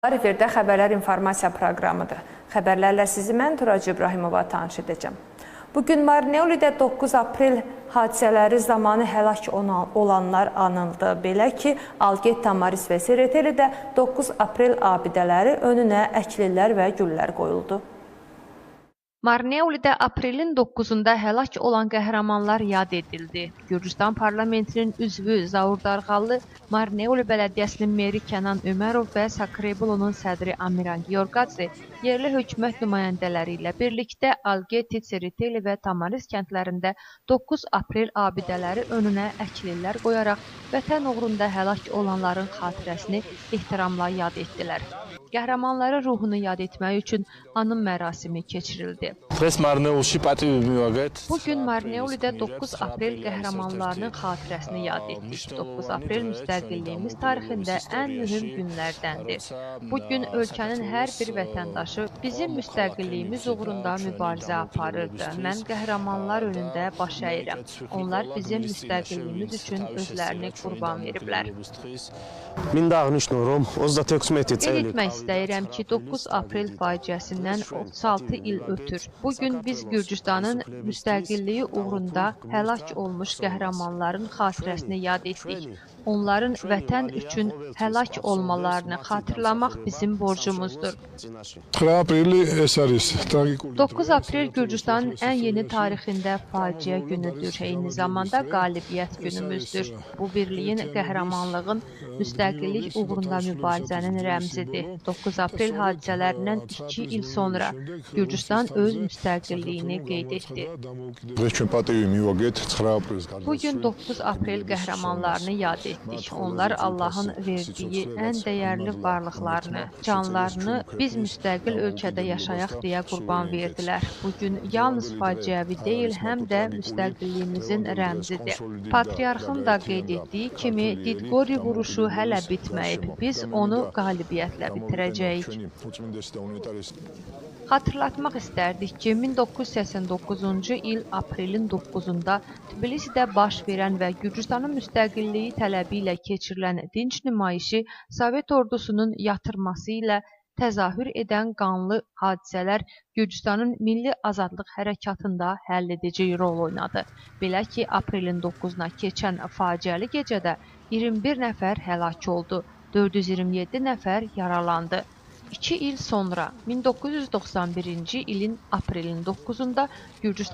Efirdə xəbərlər informasiya proqramıdır. Xəbərlərlə sizi mən Turac İbrahimova tanış edəcəm. Bugün Marneolidə 9 aprel hadisələri zamanı həlak olanlar anıldı. Belə ki, Algeta, Maris və Seretelidə 9 aprel abidələri önünə əklilər və güllər qoyuldu. Marneolidə aprelin 9-da həlak olan qəhrəmanlar yad edildi. Gürcüstan parlamentinin üzvü Zaur Darğallı, Marneoli bələdiyyəsinin meri Kənan Ömərov və Sakrebulonun sədri Amiran Giorgadze yerli hökumət nümayəndələri ilə birlikdə Algeti, Sereteli və Tamaris kəndlərində 9 aprel abidələri önünə əklilər qoyaraq vətən uğrunda həlak olanların xatirəsini ehtiramla yad etdilər. Qəhrəmanların ruhunu yad etmək üçün anım mərasimi keçirildi. Bugün Marneolidə 9 aprel qəhrəmanlarının xatirəsini yad etdik. 9 aprel müstəqilliyimiz tarixində ən mühüm günlərdəndir. Bugün ölkənin hər bir vətəndaşı bizim müstəqilliyimiz uğrunda mübarizə aparırdı. Mən qəhrəmanlar önündə baş əyirəm. Onlar bizim müstəqilliyimiz üçün özlərini qurban veriblər. Qeyd etmək istəyirəm ki, 9 aprel faciəsindən 36 il ötür. Bugün biz Gürcüstanın müstəqilliyi uğrunda həlak olmuş qəhrəmanların xatirəsini yad etdik. Onların vətən üçün həlak olmalarını xatırlamaq bizim borcumuzdur. 9 aprel Gürcüstanın ən yeni tarixində faciə günüdür. Eyni zamanda qalibiyyət günümüzdür. Bu birliyin, qəhrəmanlığın, müstəqillik uğrunda mübarizənin rəmzidir. 9 aprel hadisələrindən 2 il sonra Gürcüstan öz müstəqilliyini qeyd etdi. Bugün 9 aprel qəhrəmanlarını yad etdik. Onlar Allahın verdiyi ən dəyərli varlıqlarını, canlarını biz müstəqil ölkədə yaşayaq deyə qurban verdilər. Bugün yalnız faciəvi deyil, həm də müstəqilliyimizin rəmzidir. Patriarxın da qeyd etdiyi kimi, Didqori vuruşu hələ bitməyib. Biz onu qalibiyyətlə bitirəcəyik. Xatırlatmaq istərdik ki, 1989-cu il aprelin 9-da Tbilisidə baş verən və Gürcüstanın müstəqilliyi tələbi ilə keçirilən dinc nümayişi Sovet ordusunun yatırması ilə təzahür edən qanlı hadisələr Gürcüstanın milli azadlıq hərəkatında həlledici rol oynadı. Belə ki, aprelin 9-na keçən faciəli gecədə 21 nəfər həlak oldu, 427 nəfər yaralandı. 2 il sonra 1991-ci ilin aprelin 9-da Gürcüstan